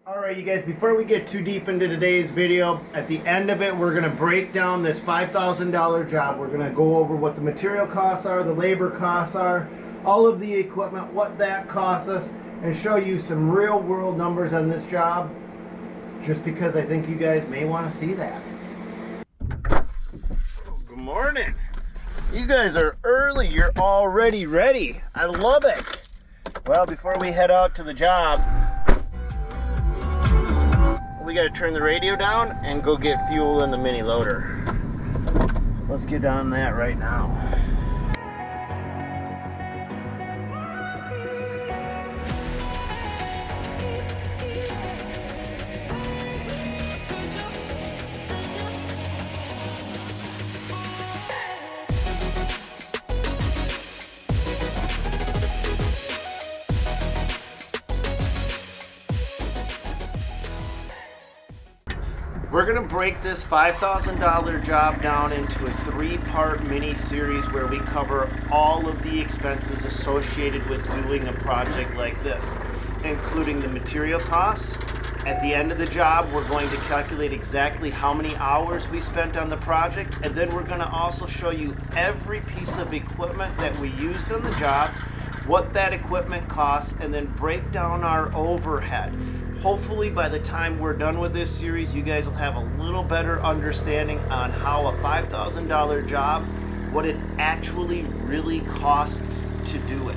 Alright you guys, before we get too deep into today's video, at the end of it we're going to break down this $5,000 job. We're going to go over what the material costs are, the labor costs are, all of the equipment, what that costs us, and show you some real world numbers on this job, just because I think you guys may want to see that. Good morning. You guys are early, you're already ready. I love it. Well, before we head out to the job, we got to turn the radio down and go get fuel in the mini loader. So let's get on that right now. We're gonna break this $5,000 job down into a 3-part mini series where we cover all of the expenses associated with doing a project like this, including the material costs. At the end of the job, we're going to calculate exactly how many hours we spent on the project, and then we're gonna also show you every piece of equipment that we used on the job, what that equipment costs, and then break down our overhead. Hopefully by the time we're done with this series, you guys will have a little better understanding on how a $5,000 job, what it actually really costs to do it.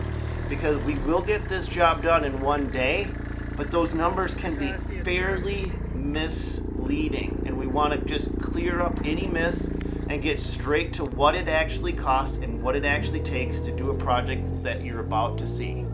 Because we will get this job done in one day, but those numbers can be fairly misleading. And we want to just clear up any myths and get straight to what it actually costs and what it actually takes to do a project that you're about to see.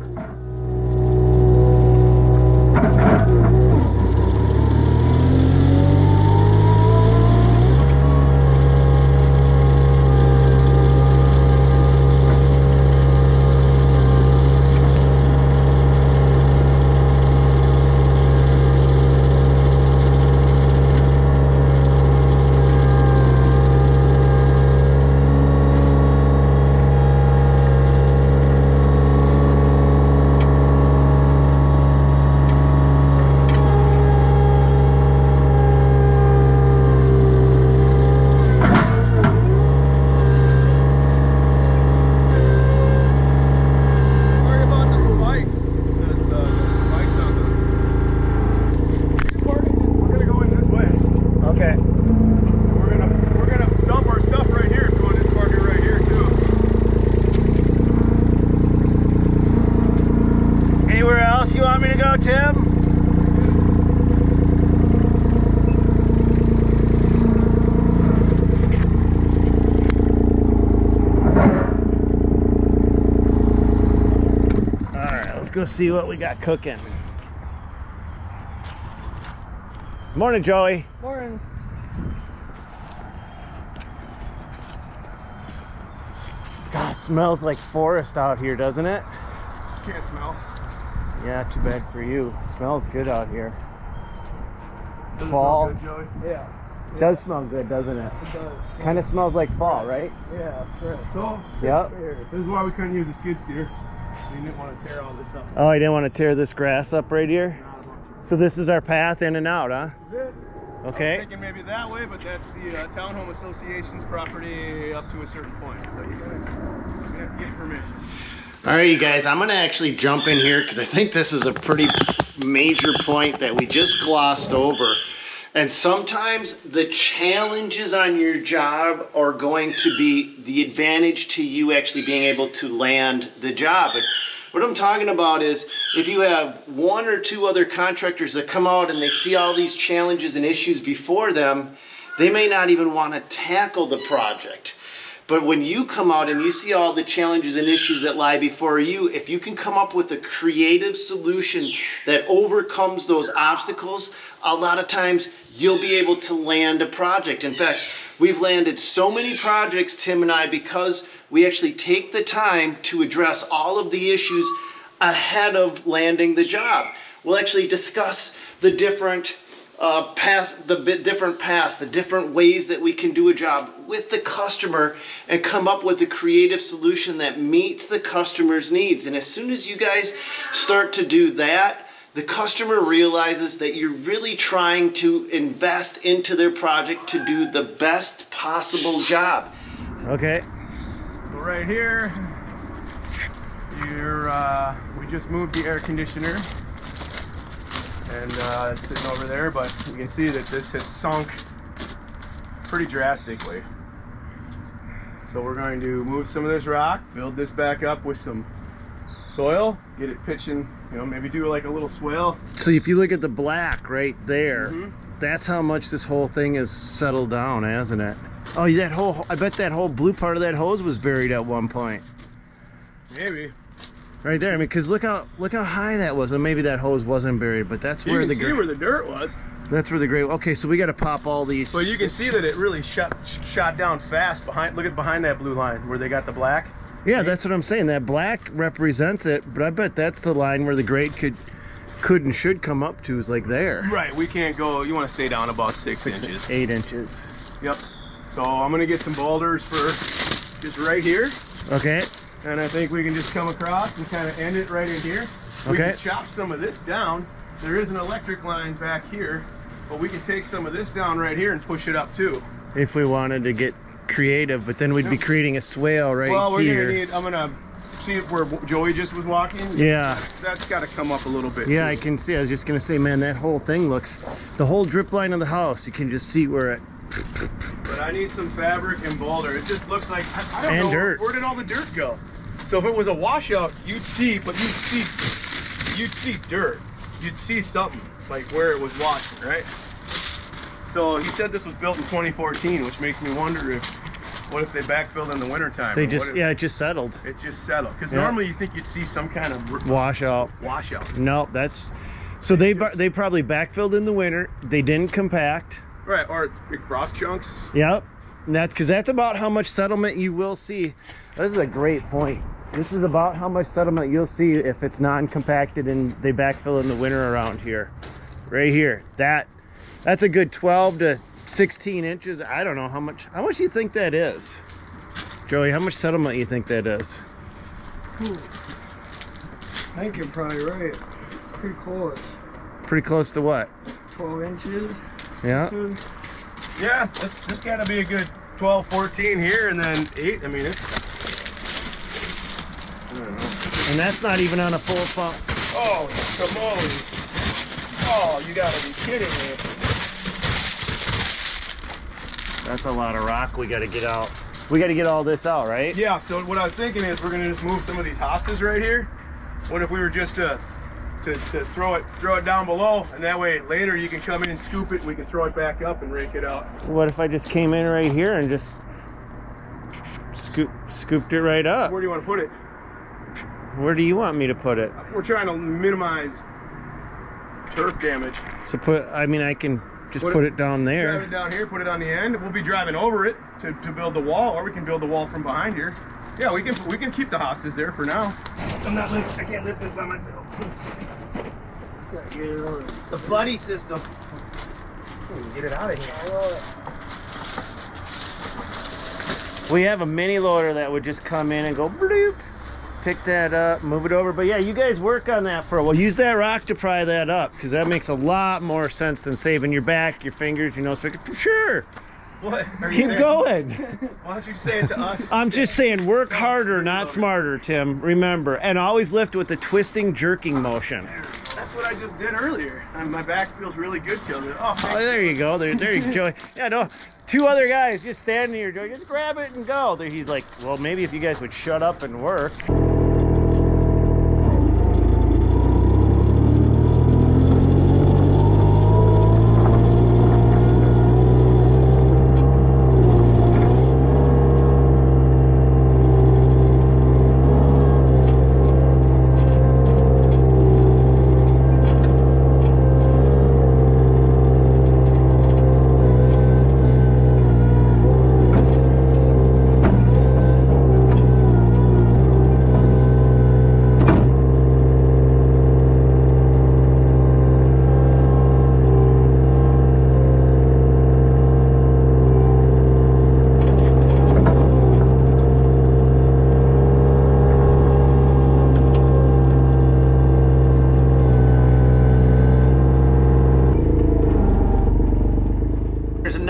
You want me to go, Tim? Alright, let's go see what we got cooking. Morning, Joey. Morning. God, it smells like forest out here, doesn't it? Can't smell. Yeah, too bad for you. It smells good out here. Does Fall. it smell good, Joey? Yeah. It does smell good, doesn't it? It does. Kind of smells like fall, right? Yeah, that's right. So, Yep. this is why we couldn't use a skid steer. We didn't want to tear all this up. Oh, you didn't want to tear this grass up right here? So this is our path in and out, huh? That's it. Okay. I was thinking maybe that way, but that's the townhome association's property up to a certain point. So you're gonna have to get permission. All right, you guys, I'm gonna actually jump in here because I think this is a pretty major point that we just glossed over. And sometimes the challenges on your job are going to be the advantage to you actually being able to land the job. And what I'm talking about is if you have 1 or 2 other contractors that come out and they see all these challenges and issues before them, they may not even want to tackle the project. But when you come out and you see all the challenges and issues that lie before you, if you can come up with a creative solution that overcomes those obstacles, a lot of times you'll be able to land a project. In fact, we've landed so many projects, Tim and I, because we actually take the time to address all of the issues ahead of landing the job. We'll actually discuss the different different paths, the different ways that we can do a job with the customer and come up with a creative solution that meets the customer's needs. And as soon as you guys start to do that, the customer realizes that you're really trying to invest into their project to do the best possible job. Okay. So right here, we just moved the air conditioner, and it's sitting over there, but you can see that this has sunk pretty drastically. So we're going to move some of this rock, build this back up with some soil, get it pitching, you know, maybe do like a little swale. So if you look at the black right there, that's how much this whole thing has settled down, hasn't it? Oh, that whole, I bet that whole blue part of that hose was buried at one point. Maybe. Right there, I mean, because look how high that was. Well, maybe that hose wasn't buried, but that's where the see where the dirt was. That's where the gray. Okay, so we got to pop all these. But you can see that it really shot down fast behind. Look at behind that blue line where they got the black. Yeah, that's what I'm saying. That black represents it, but I bet that's the line where the grade could and should come up to, is like there. Right. We can't go. You want to stay down about 6 inches. 8 inches. Yep. So I'm gonna get some boulders for just right here. Okay. And I think we can just come across and kind of end it right in here. We can chop some of this down. There is an electric line back here, but we can take some of this down right here and push it up too. If we wanted to get creative, but then we'd be creating a swale right here. Well, we're gonna need, I'm gonna see where Joey just was walking. Yeah. That's gotta come up a little bit. Yeah, too. I can see. I was just gonna say, man, that whole thing looks, the whole drip line of the house, you can just see where it. But I need some fabric and boulder. It just looks like, I don't know, dirt. Where did all the dirt go? So if it was a washout, you'd see dirt. You'd see something like where it was washing, right? So he said this was built in 2014, which makes me wonder what if they backfilled in the wintertime? They just, yeah, it just settled. It just settled. Because normally you think you'd see some kind of washout. No, that's, so they probably backfilled in the winter. They didn't compact. Right, or it's big frost chunks. Yep, and that's because that's about how much settlement you will see. This is a great point. This is about how much settlement you'll see if it's non-compacted and they backfill in the winter around here. Right here, that's a good 12 to 16 inches. I don't know how much do you think that is? Joey, how much settlement you think that is? I think you're probably right. Pretty close. Pretty close to what? 12 inches. Yeah. Yeah, this got to be a good 12, 14 here, and then 8. I mean, it's. I don't know. And that's not even on a full pump. Oh, tamales. Oh, you gotta be kidding me. That's a lot of rock we gotta get out. We gotta get all this out, right? Yeah, so what I was thinking is we're gonna just move some of these hostas right here. What if we were just to throw it down below, and that way later you can come in and scoop it and we can throw it back up and rake it out. What if I just came in right here and just scooped it right up? Where do you want to put it? Where do you want me to put it? We're trying to minimize turf damage. So I can just put it down there. Drive it down here, put it on the end. We'll be driving over it to build the wall, or we can build the wall from behind here. Yeah, we can keep the hostas there for now. I can't lift this by myself. The buddy system. Get it out of here. We have a mini loader that would just come in and go bloop, pick that up, move it over. But yeah, you guys work on that for a while. Use that rock to pry that up, because that makes a lot more sense than saving your back, your fingers, your nose picker. For sure. What? Keep going. Why don't you say it to us? I'm just saying, work harder, not smarter, Tim. Remember, and always lift with the twisting, jerking motion. That's what I just did earlier. And my back feels really good, Killer. Oh, there you go. There you go, Joey. Yeah, no, 2 other guys just standing here, Joey. Just grab it and go. There, he's like, well, maybe if you guys would shut up and work.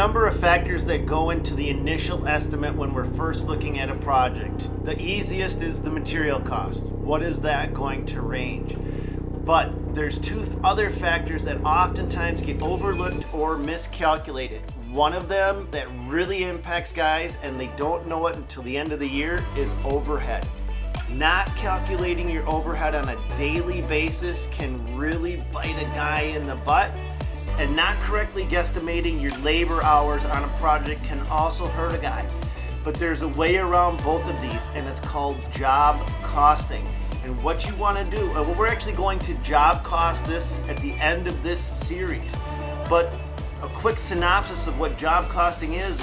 number of factors that go into the initial estimate when we're first looking at a project. The easiest is the material cost. What is that going to range? But there's two other factors that oftentimes get overlooked or miscalculated. One of them that really impacts guys, and they don't know it until the end of the year, is overhead. Not calculating your overhead on a daily basis can really bite a guy in the butt, and not correctly guesstimating your labor hours on a project can also hurt a guy. But there's a way around both of these, and it's called job costing. And what you want to do, well, we're actually going to job cost this at the end of this series, but a quick synopsis of what job costing is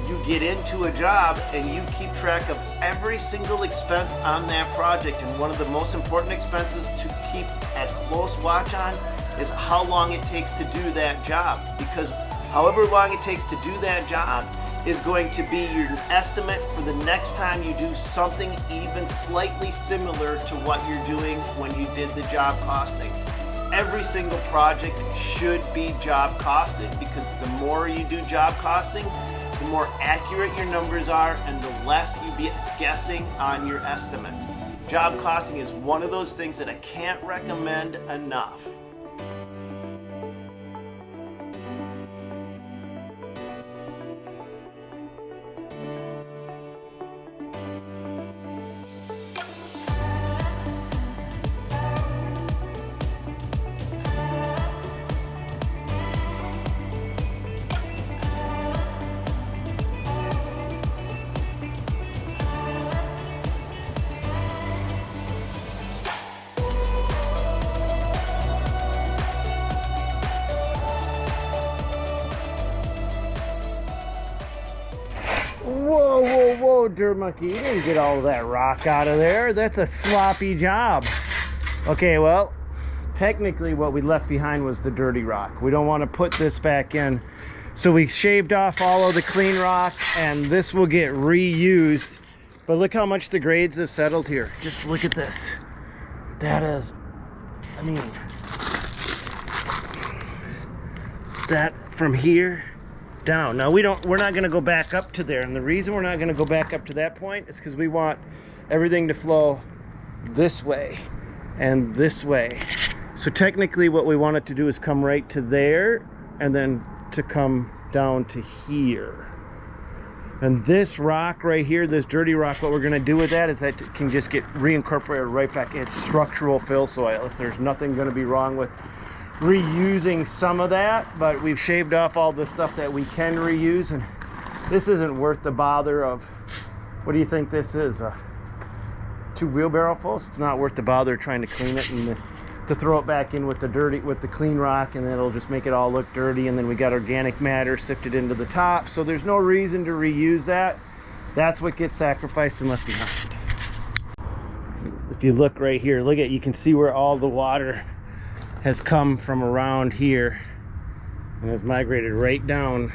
you get into a job and you keep track of every single expense on that project. And one of the most important expenses to keep a close watch on is how long it takes to do that job. Because however long it takes to do that job is going to be your estimate for the next time you do something even slightly similar to what you're doing when you did the job costing. Every single project should be job costed, because the more you do job costing, the more accurate your numbers are and the less you be guessing on your estimates. Job costing is one of those things that I can't recommend enough. Whoa, whoa, whoa, dirt monkey, you didn't get all of that rock out of there. That's a sloppy job. Okay, well, technically what we left behind was the dirty rock. We don't want to put this back in. So we shaved off all of the clean rock, and this will get reused. But look how much the grades have settled here. Just look at this. That is, I mean, that from here down. Now we're not going to go back up to there, and the reason we're not going to go back up to that point is because we want everything to flow this way and this way. So technically what we want it to do is come right to there and then to come down to here. And this rock right here, this dirty rock, what we're going to do with that is that it can just get reincorporated right back. It's structural fill soil. So there's nothing going to be wrong with reusing some of that, but we've shaved off all the stuff that we can reuse, and this isn't worth the bother of, what do you think this is, 2 wheelbarrow fulls? It's not worth the bother trying to clean it and to throw it back in with the clean rock, and then it'll just make it all look dirty, and then we got organic matter sifted into the top. So there's no reason to reuse that. That's what gets sacrificed and left behind. If you look right here, look at, you can see where all the water has come from around here and has migrated right down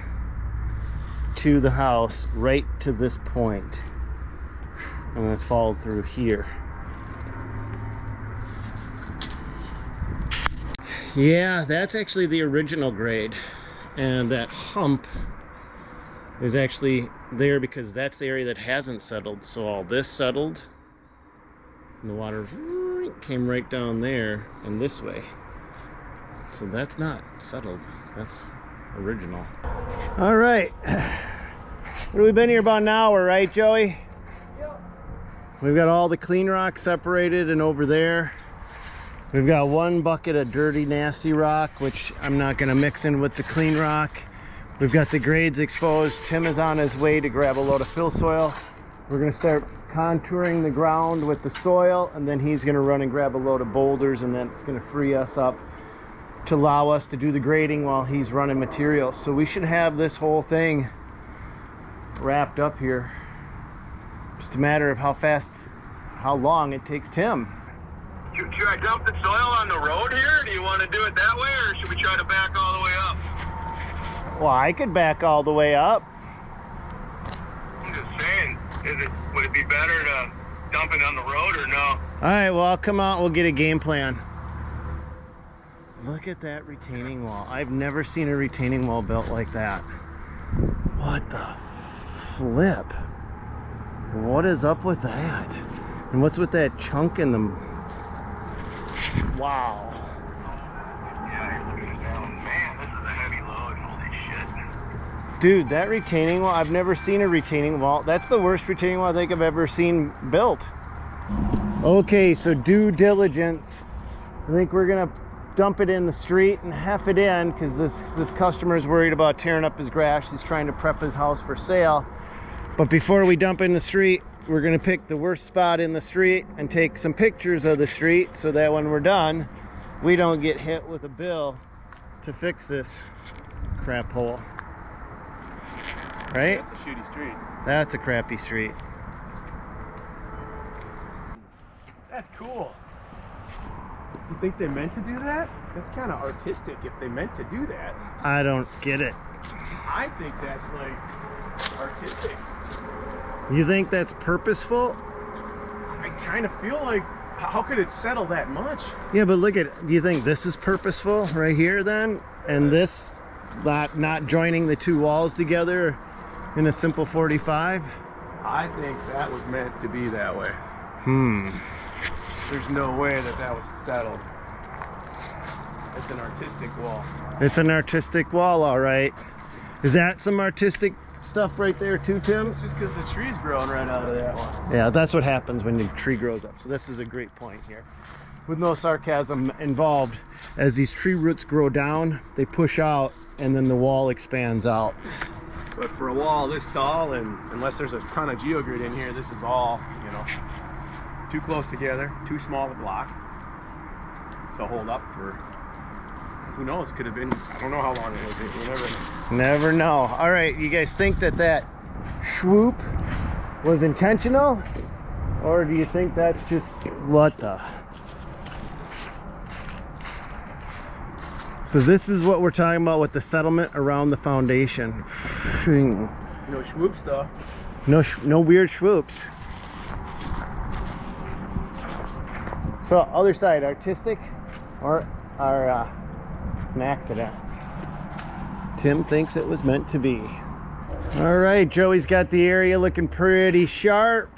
to the house, right to this point, and it's followed through here. Yeah, that's actually the original grade, and that hump is actually there because that's the area that hasn't settled. So all this settled and the water came right down there and this way. So that's not settled, that's original. All right, we've been here about an hour, right, Joey? Yep. We've got all the clean rock separated, and over there we've got 1 bucket of dirty, nasty rock, which I'm not gonna mix in with the clean rock. We've got the grades exposed. Tim is on his way to grab a load of fill soil. We're gonna start contouring the ground with the soil, and then he's gonna run and grab a load of boulders, and then it's gonna free us up to allow us to do the grading while he's running materials. So we should have this whole thing wrapped up here. Just a matter of how long it takes Tim. Should I dump the soil on the road here? Do you want to do it that way, or should we try to back all the way up? Well, I could back all the way up. I'm just saying, would it be better to dump it on the road or no? All right, well, I'll come out and we'll get a game plan. Look at that retaining wall. I've never seen a retaining wall built like that. What the flip? What is up with that? And what's with that chunk in them? Wow. Yeah, you're looking down. Man, this is a heavy load. Holy shit. Dude, that retaining wall, I've never seen a retaining wall. That's the worst retaining wall I think I've ever seen built. Okay, so due diligence. I think we're gonna dump it in the street and half it in because this customer is worried about tearing up his grass. He's trying to prep his house for sale. But before we dump in the street, we're gonna pick the worst spot in the street and take some pictures of the street so that when we're done, we don't get hit with a bill to fix this crap hole. Right? That's a shitty street. That's a crappy street. That's cool. You think they meant to do that? That's kind of artistic if they meant to do that. I don't get it. I think that's like artistic. You think that's purposeful? I kind of feel like, how could it settle that much? Yeah, but look at, do you think this is purposeful right here then? And this, not joining the two walls together in a simple 45? I think that was meant to be that way. There's no way that that was settled. It's an artistic wall. It's an artistic wall, all right. Is that some artistic stuff right there too, Tim? It's just because the tree's growing right out of that one. Yeah, that's what happens when the tree grows up. So this is a great point here. With no sarcasm involved, as these tree roots grow down, they push out and then the wall expands out. But for a wall this tall, and unless there's a ton of geogrid in here, this is all, you know, too close together, too small a block to hold up for, who knows, could have been, I don't know how long it was. You never know. Never know. All right, you guys think that swoop was intentional? Or do you think that's just, what the? So this is what we're talking about with the settlement around the foundation. No swoop stuff. No weird swoops. So other side, artistic or an accident? Tim thinks it was meant to be. All right, Joey's got the area looking pretty sharp.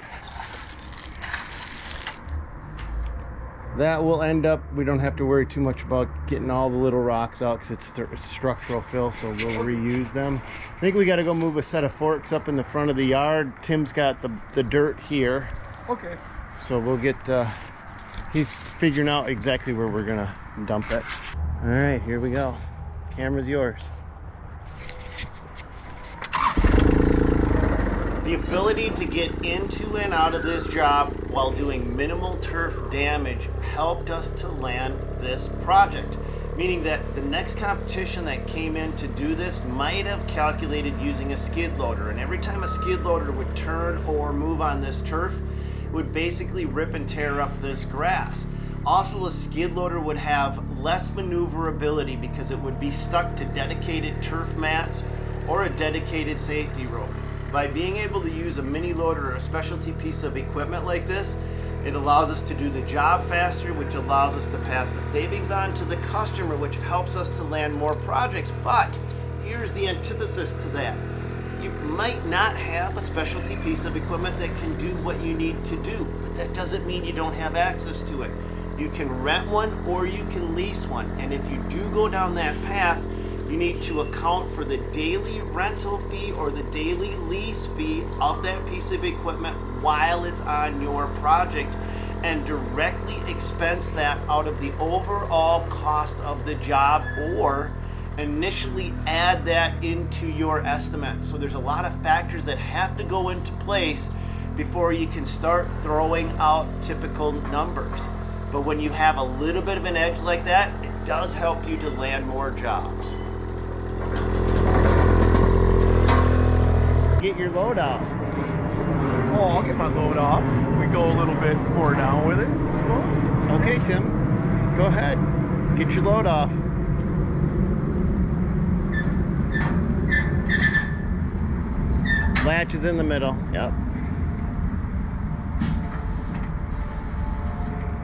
That will end up, we don't have to worry too much about getting all the little rocks out because it's structural fill, so we'll reuse them. I think we got to go move a set of forks up in the front of the yard. Tim's got the dirt here. Okay. So we'll get, he's figuring out exactly where we're gonna dump it. All right, here we go. Camera's yours. The ability to get into and out of this job while doing minimal turf damage helped us to land this project. Meaning that the next competition that came in to do this might have calculated using a skid loader. And every time a skid loader would turn or move on this turf, it would basically rip and tear up this grass. Also, a skid loader would have less maneuverability because it would be stuck to dedicated turf mats or a dedicated safety rope. By being able to use a mini loader or a specialty piece of equipment like this, it allows us to do the job faster, which allows us to pass the savings on to the customer, which helps us to land more projects. But here's the antithesis to that. You might not have a specialty piece of equipment that can do what you need to do, but that doesn't mean you don't have access to it. You can rent one or you can lease one, and if you do go down that path, you need to account for the daily rental fee or the daily lease fee of that piece of equipment while it's on your project and directly expense that out of the overall cost of the job or initially add that into your estimate. So there's a lot of factors that have to go into place before you can start throwing out typical numbers. But when you have a little bit of an edge like that, it does help you to land more jobs. Get your load out. Oh, I'll get my load off if we go a little bit more down with it, I suppose. Okay, Tim, go ahead. Get your load off. Latch is in the middle. Yep.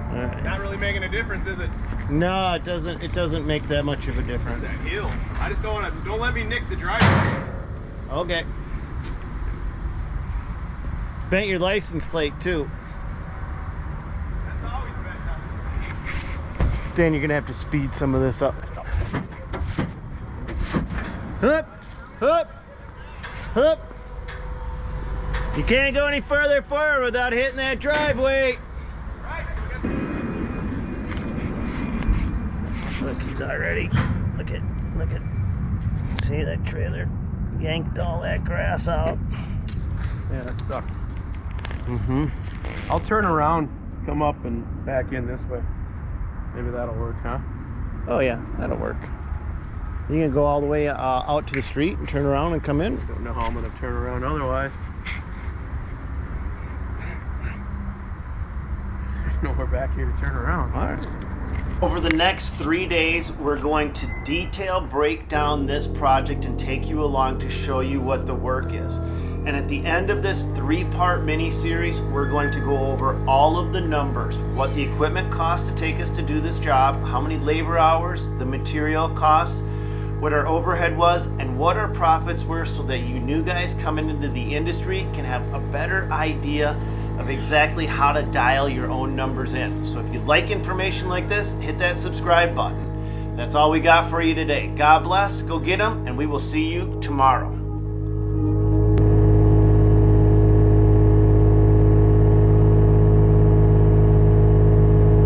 All right. Not really making a difference, is it? No, it doesn't. It doesn't make that much of a difference. That hill. I just don't let me nick the driveway. Okay. Bent your license plate too. That's always been done. Then you're gonna have to speed some of this up. Hup, hup, hup. You can't go any further forward without hitting that driveway. Look, he's already. Look at. See that trailer yanked all that grass out. Yeah, that sucked. Mm-hmm. I'll turn around, come up and back in this way. Maybe that'll work, huh? Oh yeah, that'll work. You can go all the way out to the street and turn around and come in. Don't know how I'm gonna turn around otherwise. There's nowhere back here to turn around. All right. Over the next 3 days, we're going to detail break down this project and take you along to show you what the work is. And at the end of this 3-part mini-series, we're going to go over all of the numbers, what the equipment costs to take us to do this job, how many labor hours, the material costs, what our overhead was, and what our profits were, so that you new guys coming into the industry can have a better idea of exactly how to dial your own numbers in. So if you like information like this, hit that subscribe button. That's all we got for you today. God bless, go get them, and we will see you tomorrow.